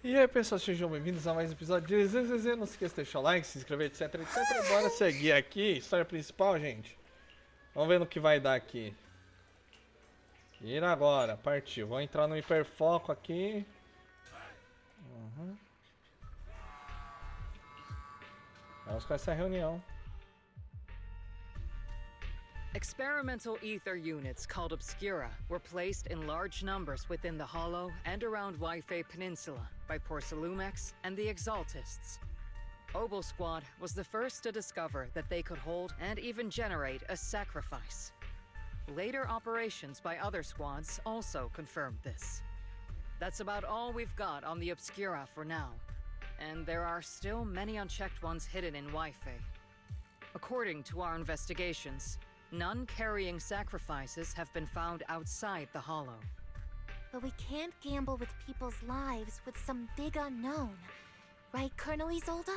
E aí pessoal, sejam bem-vindos a mais um episódio de ZZZ. Não se esqueça de deixar o like, se inscrever, etc, etc. Bora seguir aqui, história principal, gente. Vamos ver no que vai dar aqui. Ir agora, partiu. Vou entrar no hiperfoco aqui. Vamos com essa reunião. Experimental ether units called Obscura were placed in large numbers within the Hollow and around Wi-Fi Peninsula by Porcelumex and the Exaltists. Obel Squad was the first to discover that they could hold and even generate a sacrifice. Later operations by other squads also confirmed this. That's about all we've got on the Obscura for now, and there are still many unchecked ones hidden in Wi-Fi. According to our investigations, none carrying sacrifices have been found outside the Hollow. But we can't gamble with people's lives with some big unknown. Right, Colonel Isolde?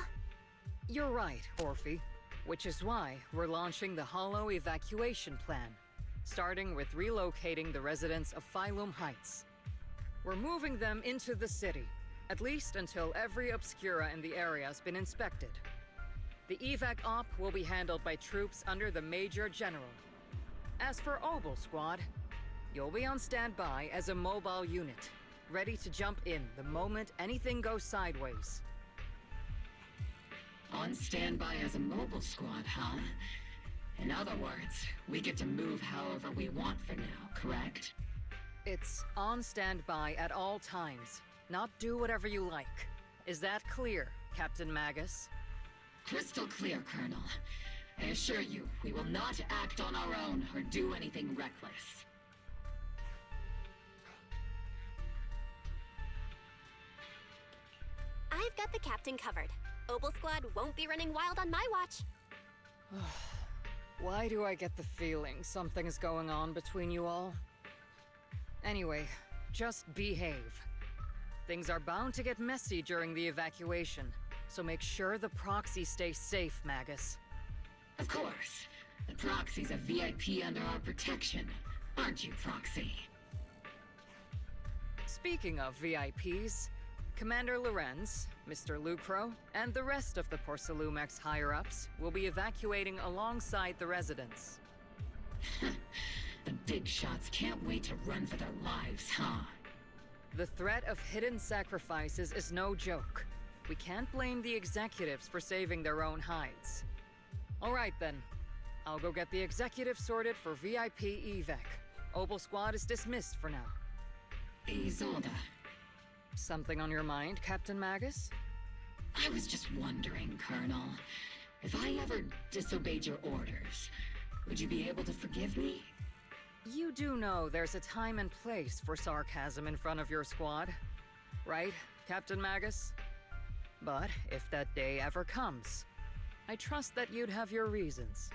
You're right, Orphe. Which is why we're launching the Hollow evacuation plan, starting with relocating the residents of Phylum Heights. We're moving them into the city, at least until every Obscura in the area has been inspected. The evac op will be handled by troops under the Major General. As for Obel Squad, you'll be on standby as a mobile unit, ready to jump in the moment anything goes sideways. On standby as a mobile squad, huh? In other words, we get to move however we want for now, correct? It's on standby at all times, not do whatever you like. Is that clear, Captain Magus? Crystal clear, Colonel. I assure you, we will not act on our own or do anything reckless. I've got the captain covered. Obel Squad won't be running wild on my watch. Why do I get the feeling something's going on between you all? Anyway, just behave. Things are bound to get messy during the evacuation, so make sure the proxy stays safe, Magus. Of course. The Proxy's a VIP under our protection. Aren't you, Proxy? Speaking of VIPs, Commander Lorenz, Mr. Lucro, and the rest of the Porcelumex higher-ups will be evacuating alongside the residents. The big shots can't wait to run for their lives, huh? The threat of hidden sacrifices is no joke. We can't blame the executives for saving their own hides. All right then. I'll go get the executive sorted for VIP evac. Obel Squad is dismissed for now. Isolde, Something on your mind, Captain Magus? I was just wondering, Colonel, if I ever disobeyed your orders, would you be able to forgive me? You do know there's a time and place for sarcasm in front of your squad, right, Captain Magus? But if that day ever comes, I trust that you'd have your reasons.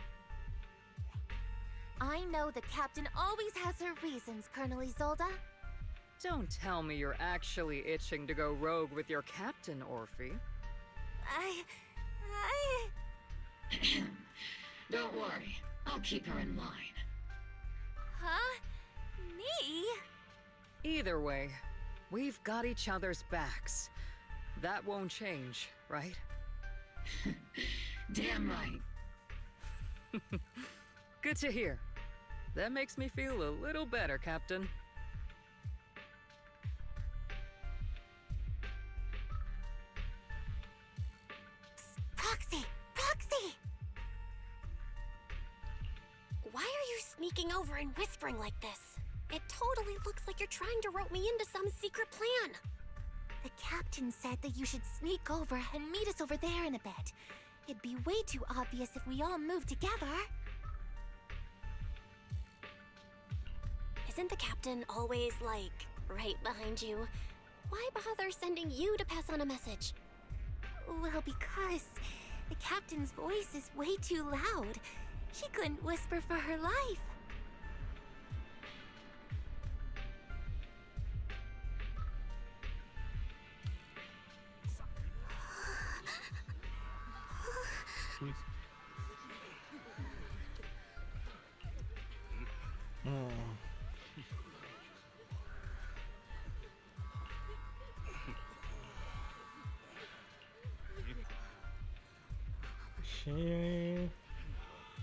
I know the captain always has her reasons, Colonel Isolde. Don't tell me you're actually itching to go rogue with your captain, Orphe. I... Don't worry, I'll keep her in line. Huh? Me? Either way, we've got each other's backs. That won't change, right? Damn right. Good to hear. That makes me feel a little better, Captain. Proxy! Proxy! Why are you sneaking over and whispering like this? It totally looks like you're trying to rope me into some secret plan. The captain said that you should sneak over and meet us over there in a bit. It'd be way too obvious if we all moved together. Isn't the captain always, like, right behind you? Why bother sending you to pass on a message? Well, because the captain's voice is way too loud. She couldn't whisper for her life. Ixi.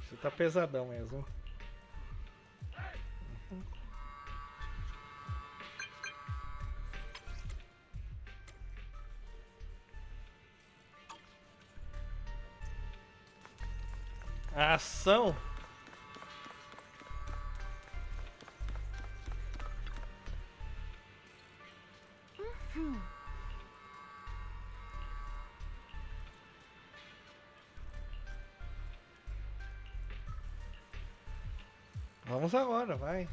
Você tá pesadão mesmo. Ação? Vamos agora, vai.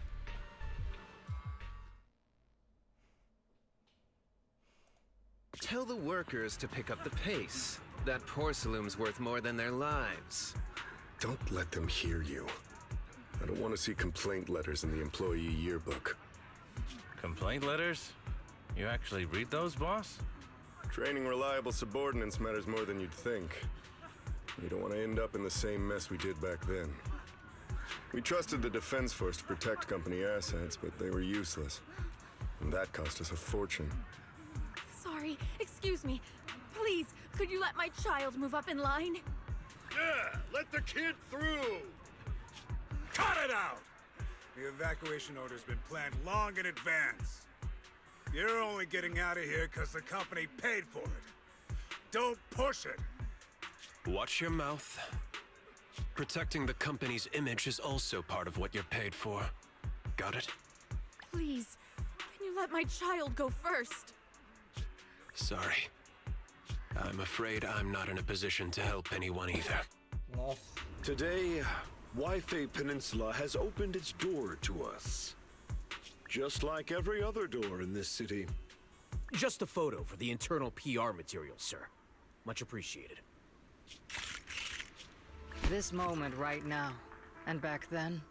Tell the workers to pick up the pace. That porcelain's worth more than their lives. Don't let them hear you. I don't want to see complaint letters in the employee yearbook. Complaint letters? You actually read those, boss? Training reliable subordinates matters more than you'd think. You don't want to end up in the same mess we did back then. We trusted the Defense Force to protect company assets, but they were useless. And that cost us a fortune. Sorry, excuse me. Please, could you let my child move up in line? Yeah, let the kid through! Cut it out! The evacuation order's been planned long in advance. You're only getting out of here because the company paid for it. Don't push it! Watch your mouth. Protecting the company's image is also part of what you're paid for. Got it? Please, can you let my child go first? Sorry. I'm afraid I'm not in a position to help anyone either. Nossa. Today, Wi-Fi Peninsula has opened its door to us. Just like every other door in this city. Just a photo for the internal PR material, sir. Much appreciated. This moment right now, and back then,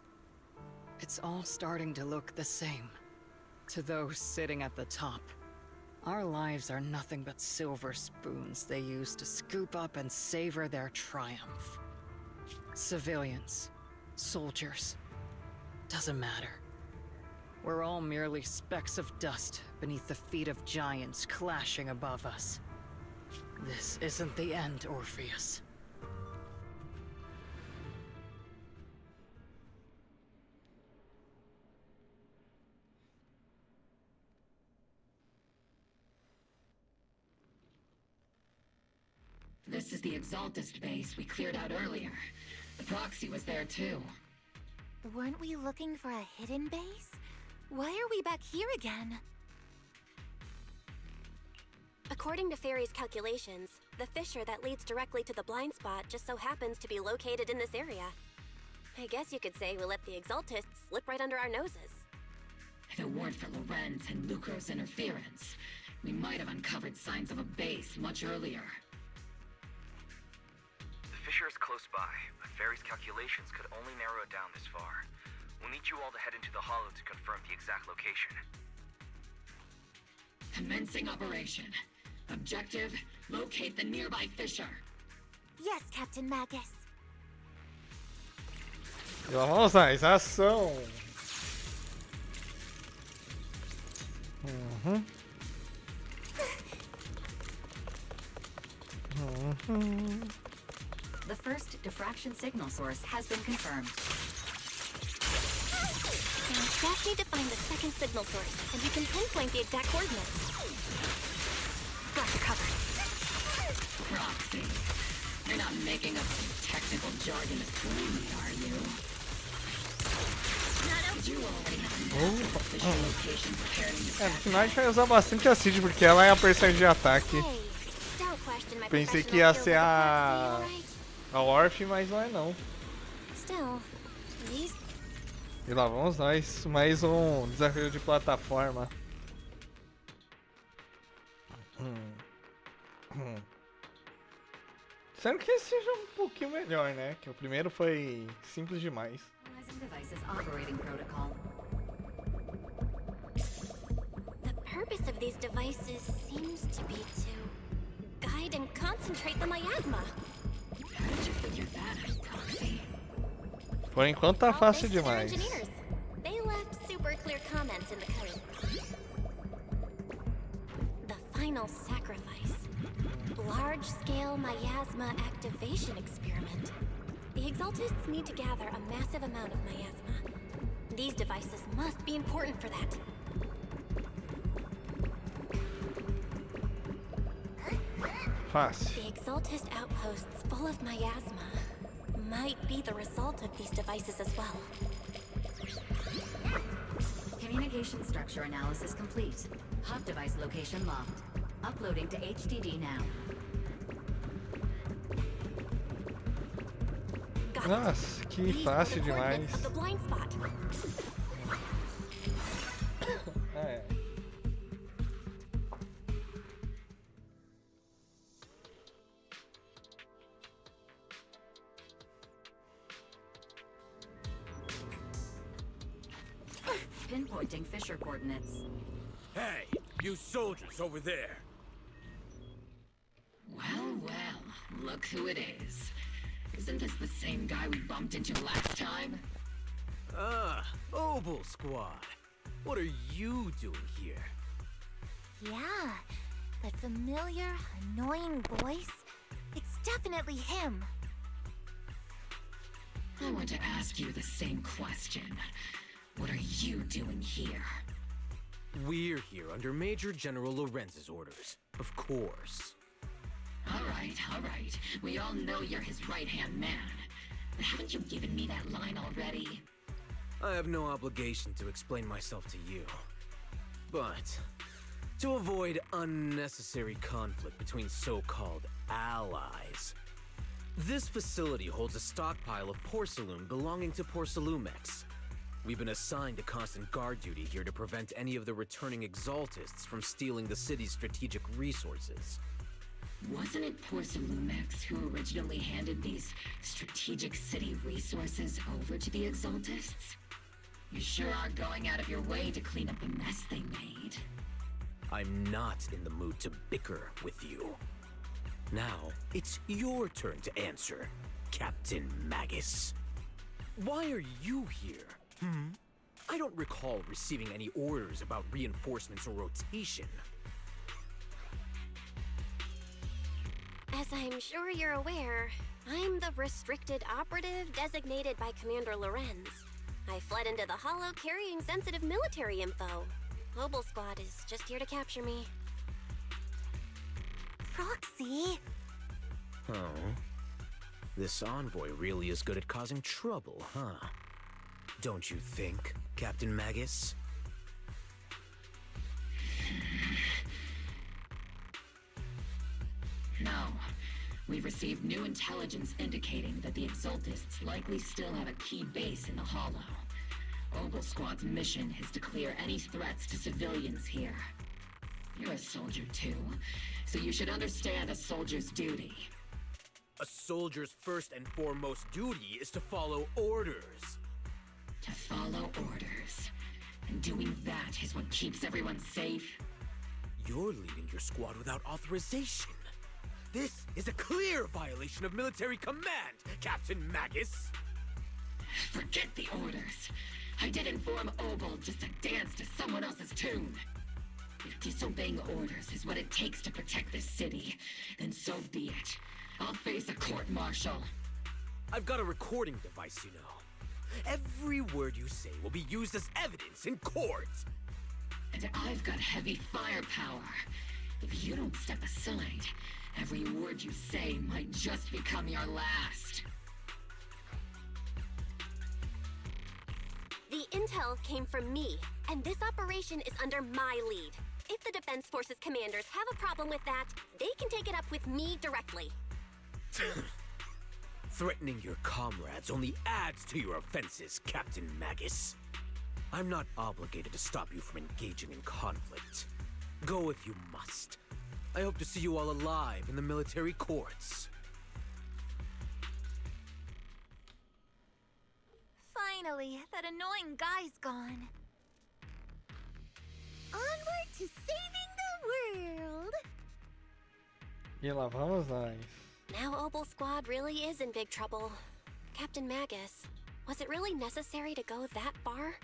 it's all starting to look the same. To those sitting at the top, our lives are nothing but silver spoons they use to scoop up and savor their triumph. Civilians, soldiers, doesn't matter. We're all merely specks of dust beneath the feet of giants clashing above us. This isn't the end, Orpheus. This is the Exaltist base we cleared out earlier. The proxy was there too. Weren't we looking for a hidden base? Why are we back here again? According to Fairy's calculations, the fissure that leads directly to the blind spot just so happens to be located in this area. I guess you could say we let the Exaltists slip right under our noses. If it weren't for Lorenz and Lucro's interference, we might have uncovered signs of a base much earlier. The fissure is close by, but Fairy's calculations could only narrow it down this far. We'll need you all to head into the hollow to confirm the exact location. Commencing operation. Objective, locate the nearby fissure. Yes, Captain Magus. E vamos lá, ação. The first diffraction signal source has been confirmed. And we just need to find the second signal source, and we can pinpoint the exact coordinates. Got you covered. Proxy. You're not making up some technical jargon to fool me, are you? Did you already have a fissure location prepared in É, the no final a gente vai usar bastante a Cid, porque ela é a personagem de ataque. Hey, don't question my Pensei que professional ia skills ser as a proxy, a Orph, mas não é não. alright? Still, these E lá vamos nós, mais um desafio de plataforma. Sendo que esse seja um pouquinho melhor, né? Que o primeiro foi simples demais. Analyzing devices operating protocol. The purpose of these devices seems to be to guide and concentrate the miasma. How did you figure that out, Proxy? Por enquanto tá All fácil thanks to their demais. engineers. They left super clear comments in the code. The final sacrifice. Large-scale miasma activation experiment. The Exaltists need to gather a massive amount of miasma. These devices must be important for that. Fácil. The Exaltist outposts full of miasma might be the result of these devices as well. Communication structure analysis complete. Hub device location locked. Uploading to HDD now. Nossa, que fácil demais. The blind spot. É. Pinpointing Fisher coordinates. Hey, you soldiers over there. Well, well, look who it is. Isn't this the same guy we bumped into last time? Ah, Obel Squad. What are you doing here? Yeah, that familiar, annoying voice. It's definitely him. I want to ask you the same question. What are you doing here? We're here under Major General Lorenz's orders, of course. All right. We all know you're his right-hand man. But haven't you given me that line already? I have no obligation to explain myself to you. But to avoid unnecessary conflict between so-called allies, this facility holds a stockpile of porcelain belonging to Porcelumex. We've been assigned to constant guard duty here to prevent any of the returning Exaltists from stealing the city's strategic resources. Wasn't it Porcelumex who originally handed these strategic city resources over to the Exaltists? You sure are going out of your way to clean up the mess they made. I'm not in the mood to bicker with you. Now, it's your turn to answer, Captain Magus. Why are you here? I don't recall receiving any orders about reinforcements or rotation. As I'm sure you're aware, I'm the restricted operative designated by Commander Lorenz. I fled into the Hollow carrying sensitive military info. Mobile Squad is just here to capture me. Proxy? Oh. This envoy really is good at causing trouble, huh? Don't you think, Captain Magus? No. We've received new intelligence indicating that the Exaltists likely still have a key base in the Hollow. Obel Squad's mission is to clear any threats to civilians here. You're a soldier too, so you should understand a soldier's duty. A soldier's first and foremost duty is to follow orders. To follow orders. And doing that is what keeps everyone safe. You're leading your squad without authorization. This is a clear violation of military command, Captain Magus! Forget the orders. I did inform Obel just to dance to someone else's tune. If disobeying orders is what it takes to protect this city, then so be it. I'll face a court-martial. I've got a recording device, you know. Every word you say will be used as evidence in court. And I've got heavy firepower. If you don't step aside, every word you say might just become your last. The intel came from me, and this operation is under my lead. If the Defense Forces commanders have a problem with that, they can take it up with me directly. Threatening your comrades only adds to your offenses, Captain Magus. I'm not obligated to stop you from engaging in conflict. Go if you must. I hope to see you all alive in the military courts. Finally, that annoying guy's gone. Onward to saving the world! E lá vamos nós. Now Obel Squad really is in big trouble. Captain Magus, was it really necessary to go that far?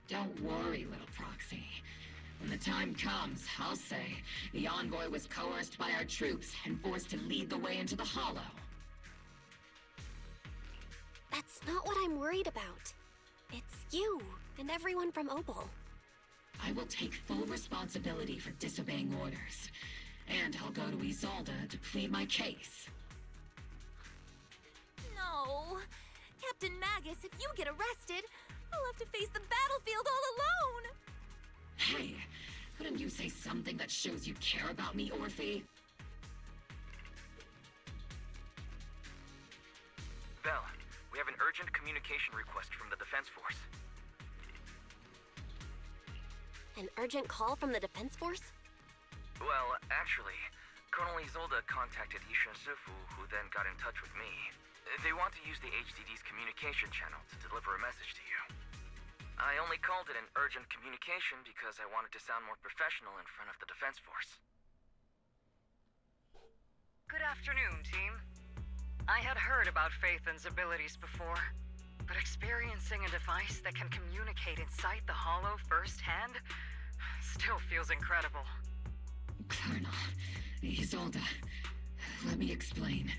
Don't worry, little Proxy. When the time comes, I'll say, the envoy was coerced by our troops and forced to lead the way into the Hollow. That's not what I'm worried about. It's you and everyone from Opal. I will take full responsibility for disobeying orders. And I'll go to Isolde to plead my case. No! Captain Magus, if you get arrested, I'll have to face the battlefield all alone! Hey, couldn't you say something that shows you care about me, Orphe? Belle, we have an urgent communication request from the Defense Force. An urgent call from the Defense Force? Well, actually, Colonel Isolde contacted Ishin Sifu, who then got in touch with me. They want to use the HDD's communication channel to deliver a message to you. I only called it an urgent communication because I wanted to sound more professional in front of the Defense Force. Good afternoon, team. I had heard about Phaethon's abilities before, but experiencing a device that can communicate inside the Hollow firsthand still feels incredible. Colonel, Isolde, let me explain.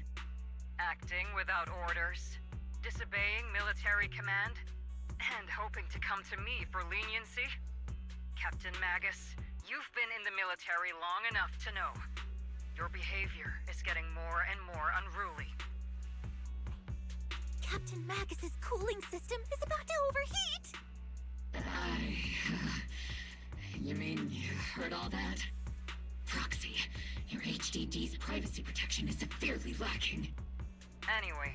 Acting without orders, disobeying military command, and hoping to come to me for leniency? Captain Magus, you've been in the military long enough to know. Your behavior is getting more and more unruly. Captain Magus's cooling system is about to overheat! You mean you heard all that? Proxy, your HDD's privacy protection is severely lacking. Anyway,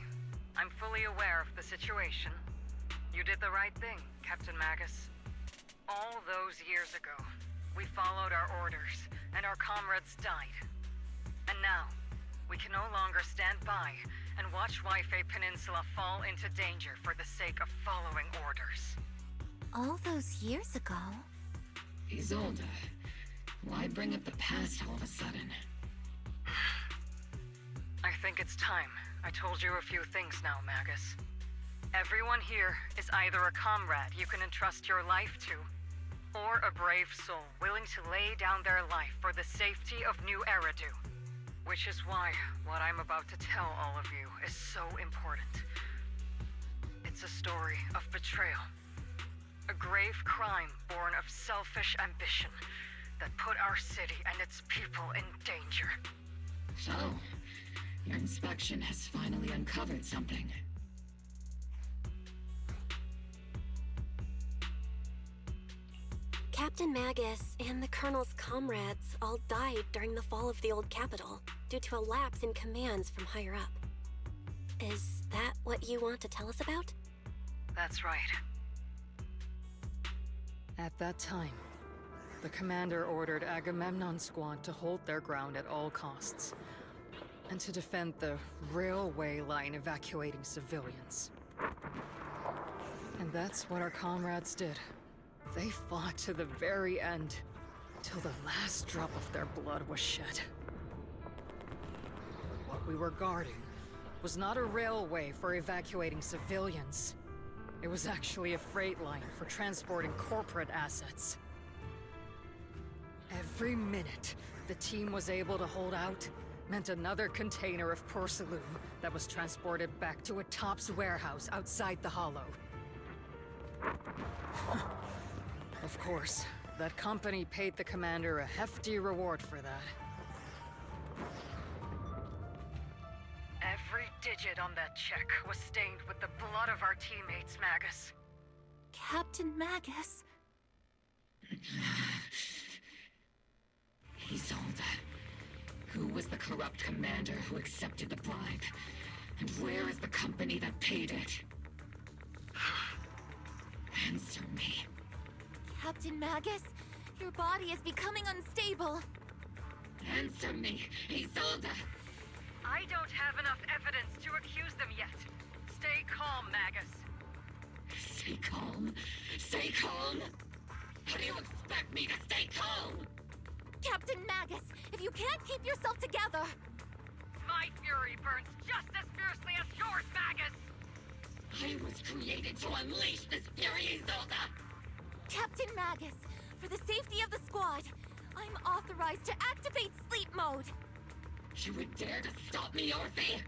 I'm fully aware of the situation. You did the right thing, Captain Magus. All those years ago, we followed our orders, and our comrades died. And now, we can no longer stand by and watch Waifei Peninsula fall into danger for the sake of following orders. All those years ago? Isolde, why bring up the past all of a sudden? I think it's time I told you a few things now, Magus. Everyone here is either a comrade you can entrust your life to, or a brave soul willing to lay down their life for the safety of New Eridu. Which is why what I'm about to tell all of you is so important. It's a story of betrayal. A grave crime born of selfish ambition that put our city and its people in danger. So, your inspection has finally uncovered something. Captain Magus and the Colonel's comrades all died during the fall of the old capital due to a lapse in commands from higher up. Is that what you want to tell us about? That's right. At that time, the commander ordered Agamemnon's squad to hold their ground at all costs, and to defend the railway line evacuating civilians. And that's what our comrades did. They fought to the very end, till the last drop of their blood was shed. What we were guarding was not a railway for evacuating civilians. It was actually a freight line for transporting corporate assets. Every minute the team was able to hold out meant another container of porcelain that was transported back to a Topps warehouse outside the Hollow. Of course, that company paid the commander a hefty reward for that. Every digit on that check was stained with the blood of our teammates, Magus. Captain Magus? Isolde, who was the corrupt commander who accepted the bribe? And where is the company that paid it? Answer me. Captain Magus, your body is becoming unstable. Answer me, Isolde! I don't have enough evidence to accuse them yet. Stay calm, Magus. Stay calm? Stay calm? How do you expect me to stay calm? Captain Magus, if you can't keep yourself together... My fury burns just as fiercely as yours, Magus! I was created to unleash this fury, Isolde! Captain Magus, For the safety of the squad, I'm authorized to activate sleep mode. You would dare to stop me, Orphe?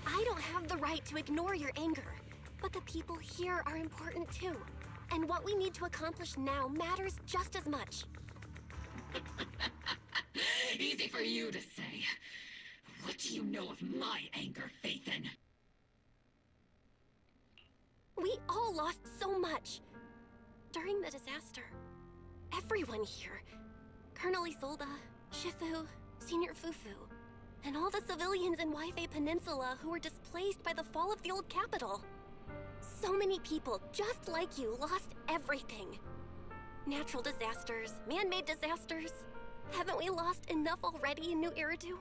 I don't have the right to ignore your anger, but the people here are important too. And what we need to accomplish now matters just as much. Easy for you to say. What do you know of my anger, Phaethon? We all lost so much. During the disaster, everyone here, Colonel Isolde, Shifu, Senior Fufu, and all the civilians in Waifei Peninsula who were displaced by the fall of the old capital. So many people, just like you, lost everything. Natural disasters, man-made disasters. Haven't we lost enough already in New Eridu?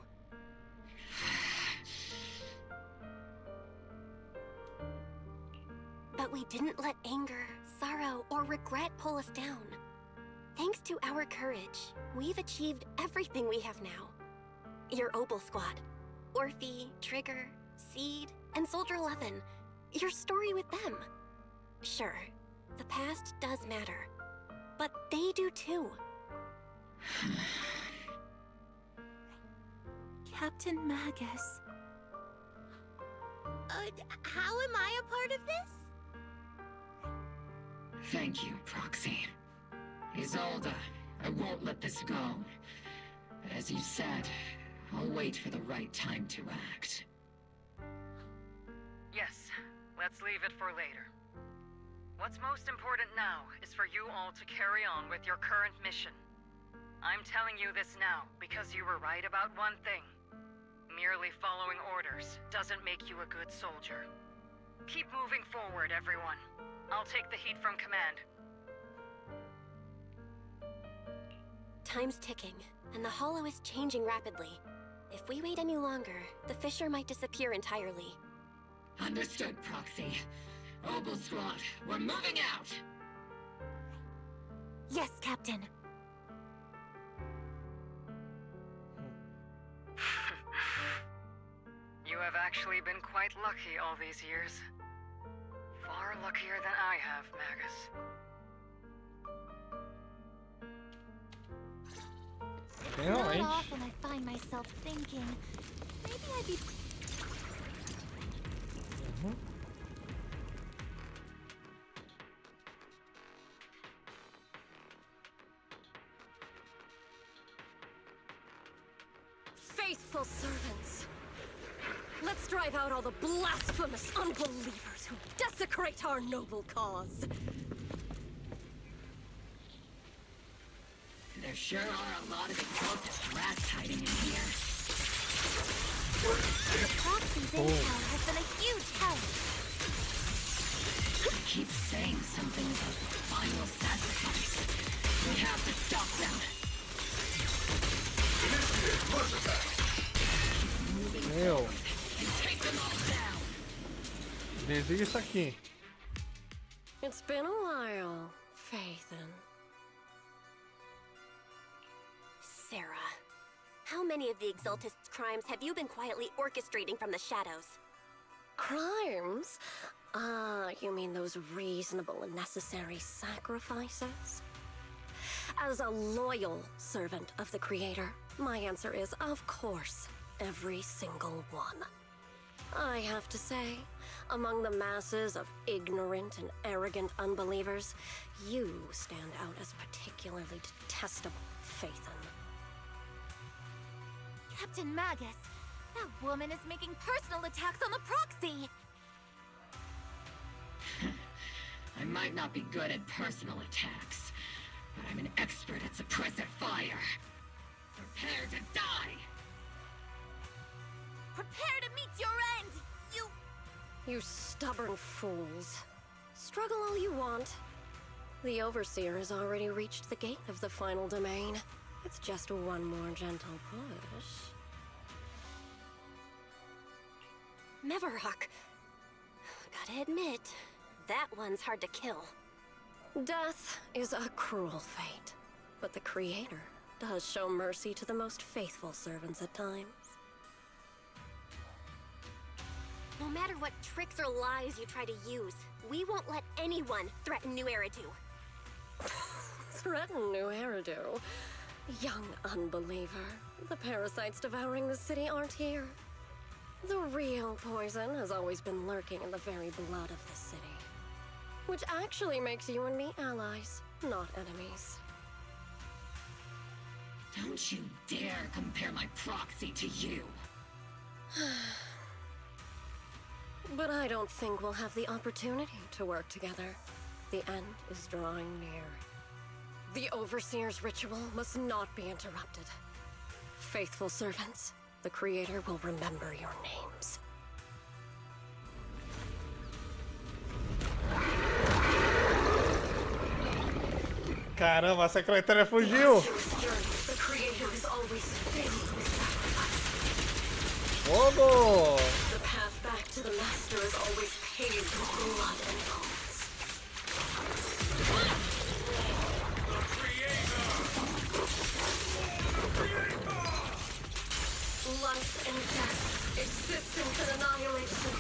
But we didn't let anger, sorrow, or regret pull us down. Thanks to our courage, we've achieved everything we have now. Your Obel Squad, Orphe, Trigger, Seed, and Soldier 11. Your story with them. Sure, the past does matter, but they do too. Captain Magus. How am I a part of this? Thank you, Proxy. Isolde, I won't let this go. As you said, I'll wait for the right time to act. Yes, let's leave it for later. What's most important now is for you all to carry on with your current mission. I'm telling you this now because you were right about one thing. Merely following orders doesn't make you a good soldier. Keep moving forward, everyone. I'll take the heat from command. Time's ticking, and the Hollow is changing rapidly. If we wait any longer, the fissure might disappear entirely. Understood, Proxy. Obel Squad, we're moving out! Yes, Captain. You have actually been quite lucky all these years. Far luckier than I have, Magus. It's not often I find myself thinking, maybe I'd be... Faithful servants, let's drive out all the blasphemous unbelievers who desecrate our noble cause. There sure are a lot of exalted rats hiding in here. The Proxy's intel has been a huge help. Keep saying something about the final sacrifice. We have to stop them. Meu. Desliga isso aqui. It's been a while, Phaethon. Sarah, how many of the Exaltists' crimes have you been quietly orchestrating from the shadows? Crimes? Ah, you mean those reasonable and necessary sacrifices? As a loyal servant of the Creator, my answer is, of course, every single one. I have to say, among the masses of ignorant and arrogant unbelievers, you stand out as particularly detestable, Phaethon. Captain Magus, that woman is making personal attacks on the Proxy! I might not be good at personal attacks, but I'm an expert at suppressive fire. Prepare to die! Prepare to meet your end, You stubborn fools. Struggle all you want. The Overseer has already reached the gate of the final domain. It's just one more gentle push. Mevarok. Gotta admit, that one's hard to kill. Death is a cruel fate, but the Creator does show mercy to the most faithful servants at times. No matter what tricks or lies you try to use, We won't let anyone threaten New Eridu. Threaten New Eridu? Young unbeliever. The parasites devouring the city aren't here. The real poison has always been lurking in the very blood of the city. Which actually makes you and me allies, not enemies. Don't you dare compare my proxy to you. But I don't think we'll have the opportunity to work together. The end is drawing near. The Overseer's ritual must not be interrupted. Faithful servants, the Creator will remember your names. Caramba, a secretária fugiu! The Creator is always faithful sacrifice. Fogo! The path back to the Master is always paved with blood and bones. Life and death, existence and annihilation,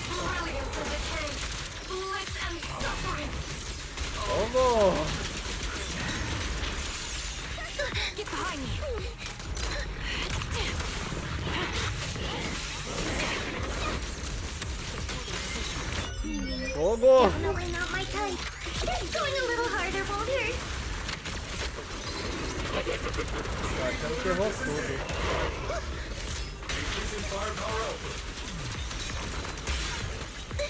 brilliance and decay, bliss and suffering. Fogo! Get behind me! Fogo! Definitely not my type. Going a little harder won't hurt. Tá achando que errou tudo.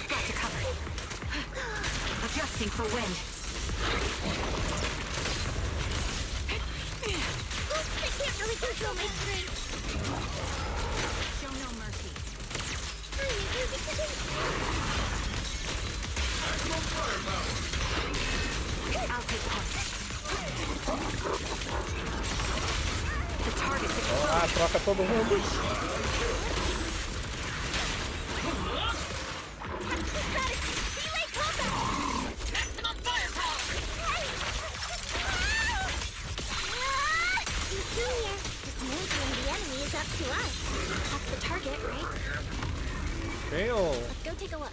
Got you covered. Adjusting for wind. I can't really control my strength. Show no mercy. I'll take point. The target is Vamos lá, troca todo mundo. Up to us. That's the target, right? Fail. Let's go take a look.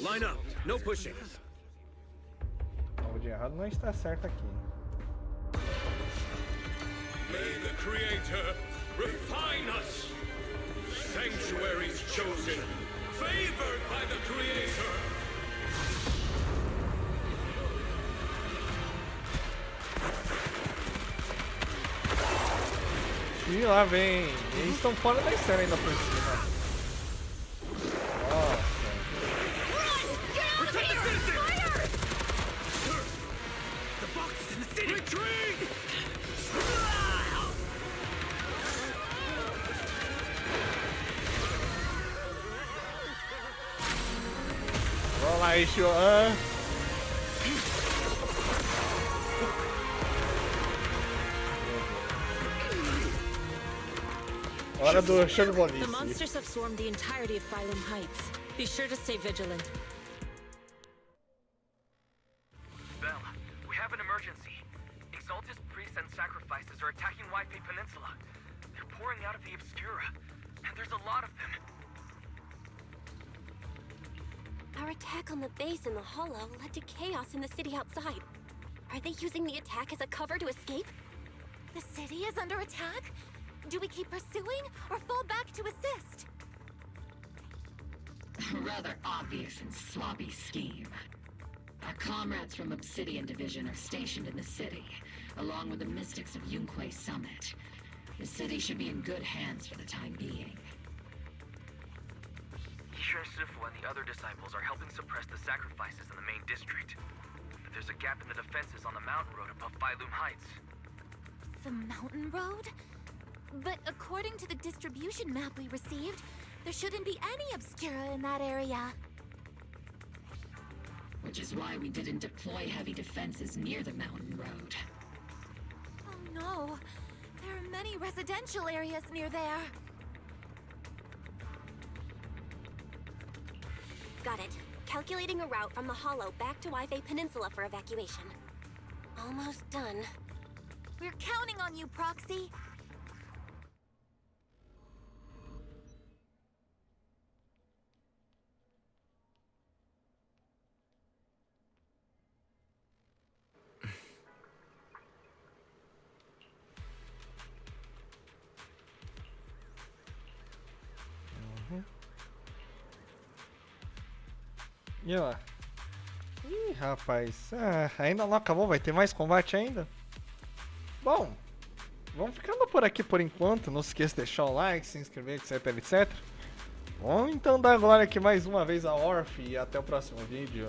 Line up. No pushing. Algo de errado não está certo aqui. May the Creator refine us. Sanctuaries chosen, favored by the Creator. E lá vem. Eles estão fora da cena ainda por cima. Nossa. Vamos lá, Ishuan. Hora do show de The boliche. monsters have swarmed the entirety of Phylum Heights. Be sure to stay vigilant. Belle, we have an emergency. Exaltus priests and sacrifices are attacking Wi-Fi Peninsula. They're pouring out of the Obscura, and there's a lot of them. Our attack on the base in the Hollow led to chaos in the city outside. Are they using the attack as a cover to escape? The city is under attack? Do we keep pursuing or fall back to assist? A rather obvious and sloppy scheme. Our comrades from Obsidian Division are stationed in the city, along with the mystics of Yunque Summit. The city should be in good hands for the time being. Yishun Sifu and the other disciples are helping suppress the sacrifices in the main district. But there's a gap in the defenses on the mountain road above Phylum Heights. The mountain road? But according to the distribution map we received, there shouldn't be any Obscura in that area. Which is why we didn't deploy heavy defenses near the mountain road. Oh no, there are many residential areas near there. Got it. Calculating a route from the Hollow back to Wi-Fi Peninsula for evacuation. Almost done. We're counting on you, Proxy. E ó. Ih, rapaz. Ainda não acabou, vai ter mais combate ainda? Bom, vamos ficando por aqui por enquanto. Não se esqueça de deixar o like, se inscrever, etc, etc. Vamos então dar glória aqui mais uma vez a Orph e até o próximo vídeo.